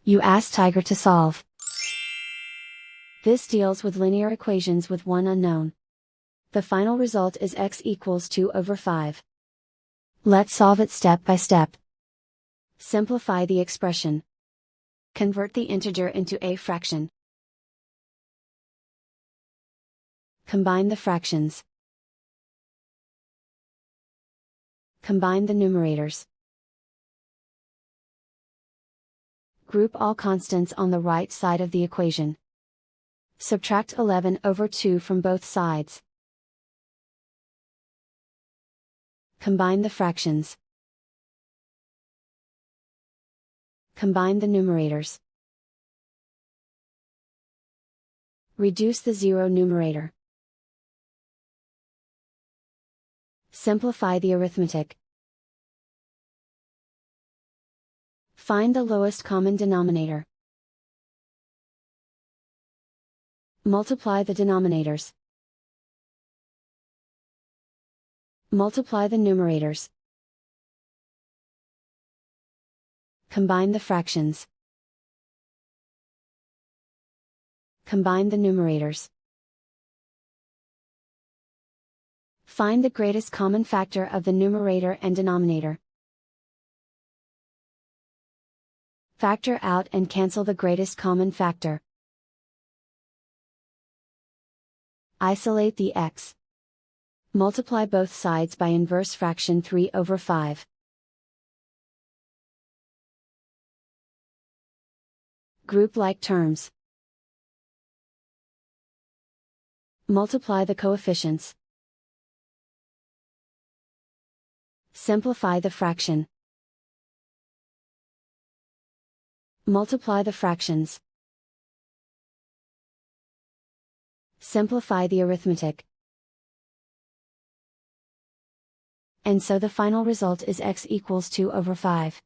You ask Tiger to solve. This deals with linear equations with one unknown. The final result is x equals 2 over 5. Let's solve it step by step. Simplify the expression. Convert the integer into a fraction. Combine the fractions. Combine the numerators. Group all constants on the right side of the equation. Subtract 11 over 2 from both sides. Combine the fractions. Combine the numerators. Reduce the zero numerator. Simplify the arithmetic. Find the lowest common denominator. Multiply the denominators. Multiply the numerators. Combine the fractions. Combine the numerators. Find the greatest common factor of the numerator and denominator. Factor out and cancel the greatest common factor. Isolate the x. Multiply both sides by inverse fraction 3 over 5. Group like terms. Multiply the coefficients. Simplify the fraction. Multiply the fractions. Simplify the arithmetic. And so the final result is x equals 2 over 5.